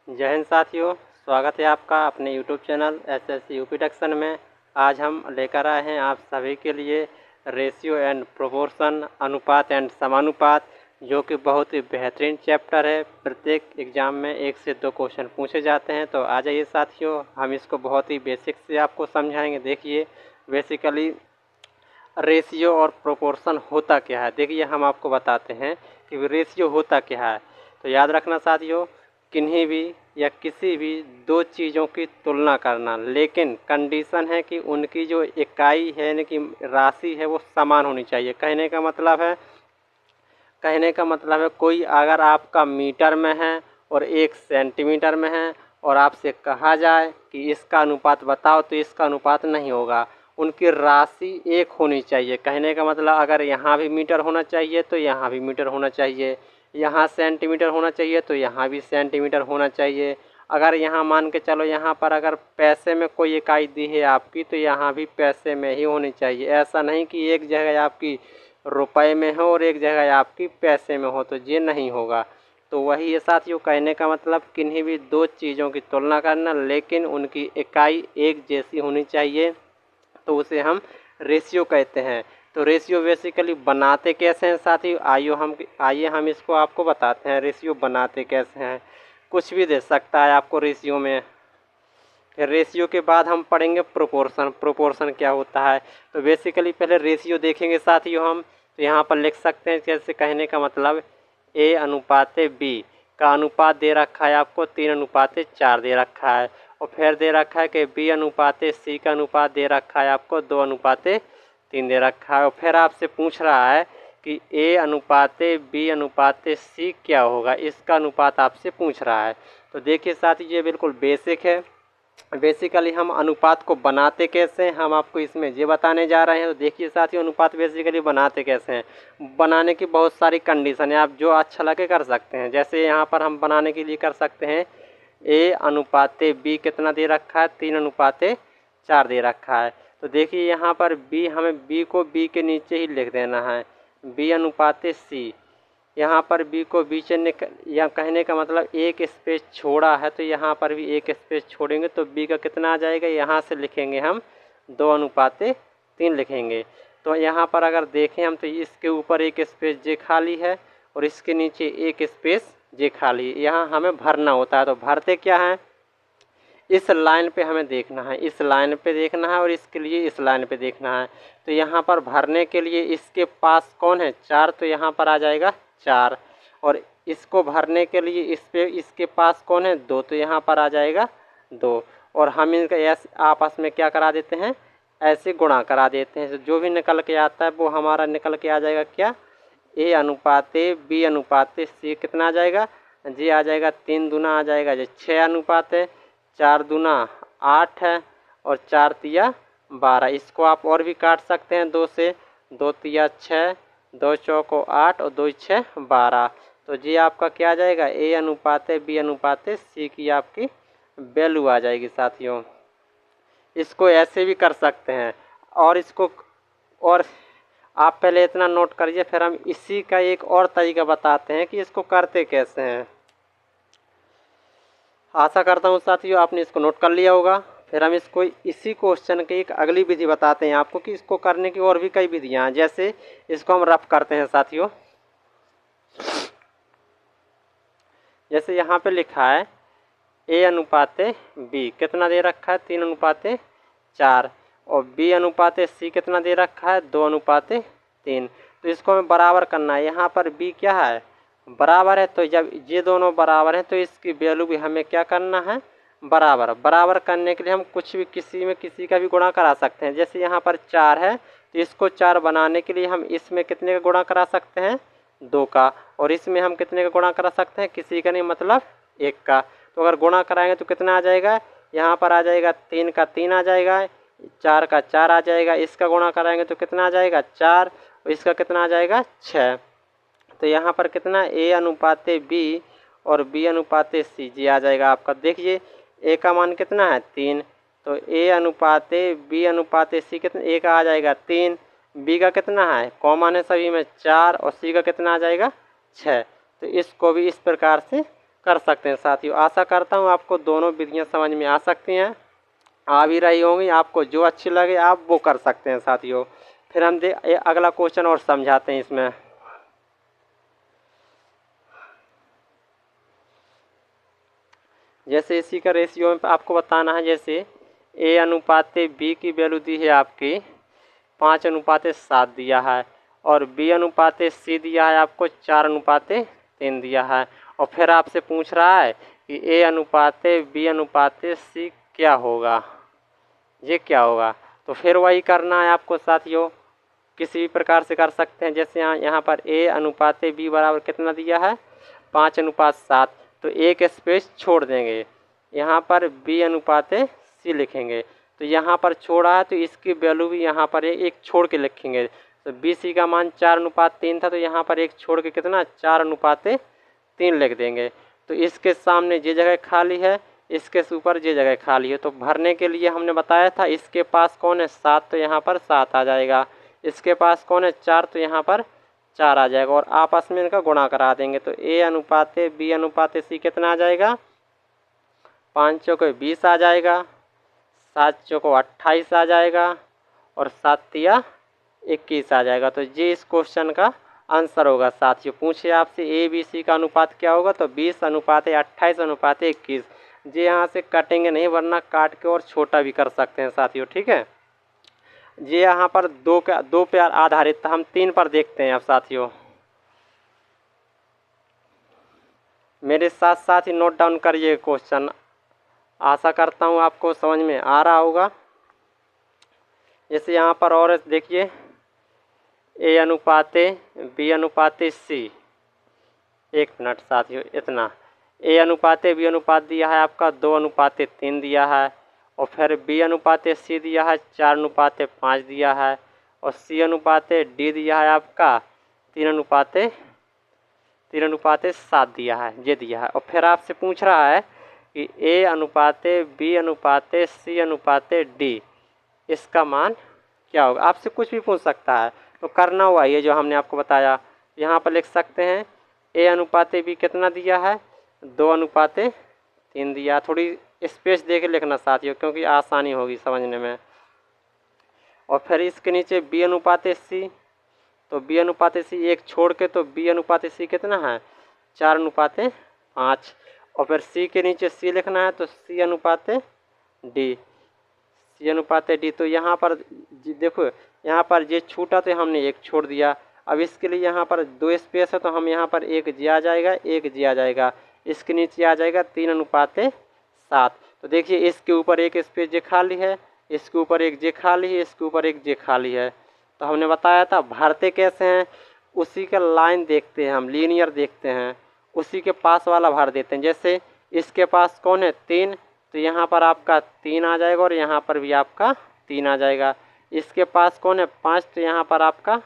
जय हिंद साथियों, स्वागत है आपका अपने YouTube channel SSC UP diction में। आज हम लेकर आए हैं आप सभी के लिए रेशियो एंड प्रोपोर्शन, अनुपात एंड समानुपात, जो कि बहुत ही बेहतरीन चैप्टर है। प्रत्येक एग्ज़ाम में 1 से 2 क्वेश्चन पूछे जाते हैं। तो आ जाइए साथियों, हम इसको बहुत ही बेसिक से आपको समझाएंगे। देखिए, बेसिकली रेशियो और प्रोपोर्शन होता क्या है। देखिए, हम आपको बताते हैं कि रेशियो होता क्या है। तो याद रखना साथियों, किन्हीं भी या किसी भी दो चीज़ों की तुलना करना, लेकिन कंडीशन है कि उनकी जो इकाई है यानी कि राशि है वो समान होनी चाहिए। कहने का मतलब है कोई अगर आपका मीटर में है और 1 सेंटीमीटर में है और आपसे कहा जाए कि इसका अनुपात बताओ, तो इसका अनुपात नहीं होगा। उनकी राशि एक होनी चाहिए। कहने का मतलब अगर यहाँ भी मीटर होना चाहिए तो यहाँ भी मीटर होना चाहिए, यहाँ सेंटीमीटर होना चाहिए तो यहाँ भी सेंटीमीटर होना चाहिए। अगर यहाँ मान के चलो, यहाँ पर अगर पैसे में कोई इकाई दी है आपकी, तो यहाँ भी पैसे में ही होनी चाहिए। ऐसा नहीं कि एक जगह आपकी रुपए में हो और एक जगह आपकी पैसे में हो, तो ये नहीं होगा। तो वही है साथियों, कहने का मतलब किन्हीं भी दो चीज़ों की तुलना करना, लेकिन उनकी इकाई एक जैसी होनी चाहिए, तो उसे हम रेशियो कहते हैं। तो रेशियो बेसिकली बनाते कैसे हैं साथियों, आइए हम इसको आपको बताते हैं। रेशियो बनाते कैसे हैं, कुछ भी दे सकता है आपको रेशियो में। फिर रेशियो के बाद हम पढ़ेंगे प्रोपोर्शन। प्रोपोर्शन क्या होता है, तो बेसिकली पहले रेशियो देखेंगे साथियों हम। तो यहाँ पर लिख सकते हैं जैसे, कहने का मतलब ए अनुपाते बी का अनुपात दे रखा है आपको 3:4 दे रखा है। और फिर दे रखा है कि बी अनुपाते सी का अनुपात दे रखा है आपको 2:3 दे रखा है। और फिर आपसे पूछ रहा है कि ए अनुपाते बी अनुपाते सी क्या होगा, इसका अनुपात आपसे पूछ रहा है। तो देखिए साथी, ये बिल्कुल बेसिक है। बेसिकली हम अनुपात को बनाते कैसे हैं, हम आपको इसमें ये बताने जा रहे हैं। तो देखिए साथियों, अनुपात बेसिकली बनाते कैसे हैं। बनाने की बहुत सारी कंडीशन है, आप जो अच्छा लगे कर सकते हैं। जैसे यहाँ पर हम बनाने के लिए कर सकते हैं, ए अनुपाते बी कितना दे रखा है, 3:4 दे रखा है। तो देखिए यहाँ पर बी, हमें बी को बी के नीचे ही लिख देना है। बी अनुपाते सी, यहाँ पर बी को बीच या कहने का मतलब एक स्पेस छोड़ा है, तो यहाँ पर भी एक स्पेस छोड़ेंगे तो बी का कितना आ जाएगा, यहाँ से लिखेंगे हम 2:3 लिखेंगे। तो यहाँ पर अगर देखें हम, तो इसके ऊपर एक स्पेस जे खाली है और इसके नीचे एक स्पेस जे खाली है। यहाँ हमें भरना होता है। तो भरते क्या है, इस लाइन पे हमें देखना है, इस लाइन पे देखना है और इसके लिए इस लाइन पे देखना है। तो यहाँ पर भरने के लिए इसके पास कौन है, 4, तो यहाँ पर आ जाएगा 4। और इसको भरने के लिए इसके पास कौन है, 2, तो यहाँ पर आ जाएगा 2। और हम इनका ऐसे आपस में क्या करा देते हैं, ऐसे गुणा करा देते हैं। तो जो भी निकल के आता है वो हमारा निकल के आ जाएगा क्या, ए अनुपाते बी अनुपाते सी कितना आ जाएगा जी, आ जाएगा 3 दूना आ जाएगा जी 6 अनुपात है, 4 दूना 8 है और 4 तिया 12। इसको आप और भी काट सकते हैं 2 से, 2 तिया 6, 2 चौको 8 और 2 6 12। तो जी आपका क्या आ जाएगा, ए अनुपाते बी अनुपाते सी की आपकी वैल्यू आ जाएगी साथियों। इसको ऐसे भी कर सकते हैं, और आप पहले इतना नोट करिए, फिर हम इसी का एक और तरीका बताते हैं कि इसको करते कैसे हैं। आशा करता हूँ साथियों आपने इसको नोट कर लिया होगा। फिर हम इसको इसी क्वेश्चन की एक अगली विधि बताते हैं आपको कि इसको करने की और भी कई विधियाँ हैं। जैसे इसको हम रफ करते हैं साथियों। जैसे यहाँ पे लिखा है ए अनुपाते बी कितना दे रखा है, 3:4 और बी अनुपाते सी कितना दे रखा है, 2:3। तो इसको हमें बराबर करना है। यहाँ पर बी क्या है, बराबर है। तो जब ये दोनों बराबर हैं तो इसकी वैल्यू भी हमें क्या करना है, बराबर करने के लिए हम कुछ भी किसी का भी गुणा करा सकते हैं। जैसे यहाँ पर 4 है, तो इसको 4 बनाने के लिए हम इसमें कितने का गुणा करा सकते हैं, 2 का। और इसमें हम कितने का गुणा करा सकते हैं, किसी का नहीं, मतलब 1 का। तो अगर गुणा कराएंगे तो कितना आ जाएगा, यहाँ पर आ जाएगा 3 का 3 आ जाएगा, 4 का 4 आ जाएगा। इसका गुणा कराएंगे तो कितना आ जाएगा, 4, और इसका कितना आ जाएगा, 6। तो यहाँ पर कितना, ए अनुपाते बी और बी अनुपाते सी जी आ जाएगा आपका। देखिए ए का मान कितना है, 3, तो ए अनुपाते बी अनुपाते सी कितना, ए का आ जाएगा 3, बी का कितना है, कॉमन है सभी में 4, और सी का कितना आ जाएगा 6। तो इसको भी इस प्रकार से कर सकते हैं साथियों। आशा करता हूँ आपको दोनों विधियाँ समझ में आ सकती हैं, आ भी रही होंगी। आपको जो अच्छी लगे आप वो कर सकते हैं साथियों। फिर हम अगला क्वेश्चन और समझाते हैं इसमें। जैसे इसी का रेशियो में आपको बताना है, जैसे A अनुपात B की वैल्यू दी है आपकी 5:7 दिया है, और B अनुपात C दिया है आपको 4:3 दिया है, और फिर आपसे पूछ रहा है कि A अनुपात B अनुपात C क्या होगा, ये क्या होगा। तो फिर वही करना है आपको साथियों, किसी भी प्रकार से कर सकते हैं। जैसे यहाँ पर A अनुपात B बराबर कितना दिया है 5:7, तो एक स्पेस छोड़ देंगे, यहाँ पर B अनुपात C लिखेंगे। तो यहाँ पर छोड़ा है तो इसकी वैल्यू भी यहाँ पर एक छोड़ के लिखेंगे। तो BC का मान 4:3 था, तो यहाँ पर एक छोड़ के कितना 4:3 लिख देंगे। तो इसके सामने ये जगह खाली है, इसके ऊपर ये जगह खाली है। तो भरने के लिए हमने बताया था इसके पास कौन है 7, तो यहाँ पर 7 आ जाएगा। इसके पास कौन है 4, तो यहाँ पर 4 आ जाएगा, और आपस में इनका गुणा करा देंगे। तो A अनुपात B अनुपात C कितना आ जाएगा 5 चौके 20 आ जाएगा, 7 चौको 28 आ जाएगा, और 7 तिया 21 आ जाएगा। तो ये इस क्वेश्चन का आंसर होगा साथियों। पूछे आपसे ABC का अनुपात क्या होगा, तो 20:28:21। ये यहाँ से कटेंगे नहीं, वरना काट के और छोटा भी कर सकते हैं साथियों, ठीक है। ये यहाँ पर दो पे आधारित था, हम 3 पर देखते हैं अब साथियों। मेरे साथ साथ ही नोट डाउन करिए क्वेश्चन, आशा करता हूँ आपको समझ में आ रहा होगा। जैसे यहाँ पर और देखिए A अनुपात B अनुपात C, एक मिनट साथियों, इतना A अनुपात B अनुपात दिया है आपका 2:3 दिया है, और फिर B अनुपात C दिया है 4:5 दिया है, और C अनुपात D दिया है आपका 3:7 दिया है, ये दिया है। और फिर आपसे पूछ रहा है कि A अनुपात B अनुपात C अनुपात D, इसका मान क्या होगा। आपसे कुछ भी पूछ सकता है, तो करना हुआ ये जो हमने आपको बताया। यहाँ पर लिख सकते हैं A अनुपात B कितना दिया है 2:3 दिया। थोड़ी स्पेस दे के लिखना साथियों, क्योंकि आसानी होगी समझने में। और फिर इसके नीचे B अनुपात C, तो B अनुपात C एक छोड़ के, तो B अनुपात C कितना है 4:5, और फिर C के नीचे C लिखना है, तो C अनुपात D, C अनुपात D। तो यहाँ पर देखो, यहाँ पर ये छूटा तो हमने एक छोड़ दिया। अब इसके लिए यहाँ पर 2 स्पेस है, तो हम यहाँ पर एक G आ जाएगा, एक G आ जाएगा। इसके नीचे आ जाएगा 3:7। तो देखिए इसके ऊपर एक स्पेस J खाली है, इसके ऊपर एक J खाली है, इसके ऊपर एक J खाली है। तो हमने बताया था भरते कैसे हैं, उसी का लाइन देखते हैं हम, लीनियर देखते हैं, उसी के पास वाला भर देते हैं। जैसे इसके पास कौन है 3, तो यहाँ पर आपका 3 आ जाएगा, और यहाँ पर भी आपका 3 आ जाएगा। इसके पास कौन है 5, तो यहाँ पर आपका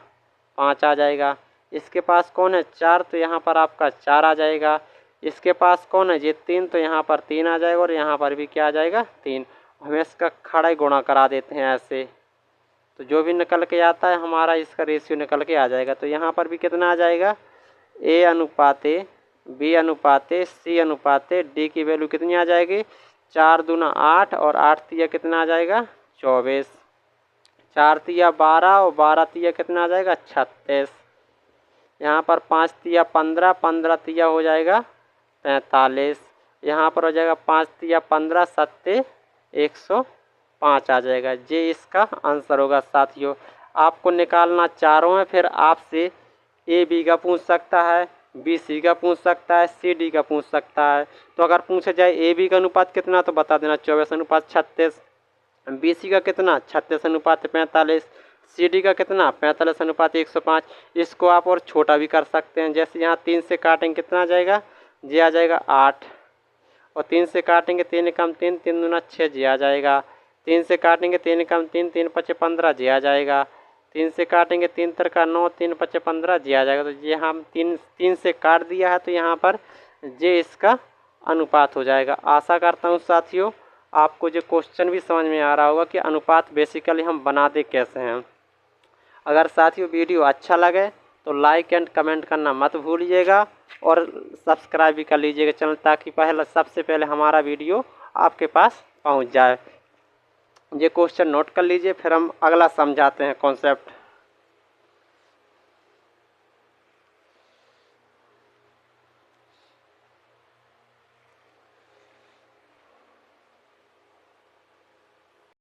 5 आ जाएगा। इसके पास कौन है 4, तो यहाँ पर आपका 4 आ जाएगा। इसके पास कौन है ये 3, तो यहाँ पर 3 आ जाएगा, और यहाँ पर भी क्या आ जाएगा 3। हमें इसका खड़ा गुणा करा देते हैं ऐसे, तो जो भी निकल के आता है हमारा इसका रेशियो निकल के आ जाएगा। तो यहाँ पर भी कितना आ जाएगा A अनुपात B अनुपात C अनुपात D की वैल्यू कितनी आ जाएगी 4 दूना 8, और 8 तिया कितना आ जाएगा 24, 4 तिया 12, और 12 तिया कितना आ जाएगा 36। यहाँ पर 5 तिया 15, 15 तिया हो जाएगा 45। यहाँ पर हो जाएगा 5 तिया 15, 7 105 आ जाएगा। ये इसका आंसर होगा साथियों। आपको निकालना चारों है, फिर आपसे A B का पूछ सकता है, B C का पूछ सकता है, C D का पूछ सकता है। तो अगर पूछा जाए A B का अनुपात कितना, तो बता देना 24:36। B C का कितना 36:45, C D का कितना 45:105। इसको आप और छोटा भी कर सकते हैं। जैसे यहाँ 3 से काटेंगे कितना आ जाएगा, ये आ जाएगा 8, और 3 से काटेंगे 3 कम 3, 3 दूना 6 जी आ जाएगा। 3 से काटेंगे 3 कम 3, 3 पचे 15 जी आ जाएगा। 3 से काटेंगे 3 तरका 9, 3 पचे 15 जी आ जाएगा। तो ये हम 3 से काट दिया है, तो यहाँ पर ये इसका अनुपात हो जाएगा। आशा करता हूँ साथियों आपको जो क्वेश्चन भी समझ में आ रहा होगा कि अनुपात बेसिकली हम बनाते कैसे हैं। अगर साथियों वीडियो अच्छा लगे तो लाइक एंड कमेंट करना मत भूलिएगा और सब्सक्राइब भी कर लीजिएगा चैनल, ताकि सबसे पहले हमारा वीडियो आपके पास पहुंच जाए। ये क्वेश्चन नोट कर लीजिए, फिर हम अगला समझाते हैं कॉन्सेप्ट।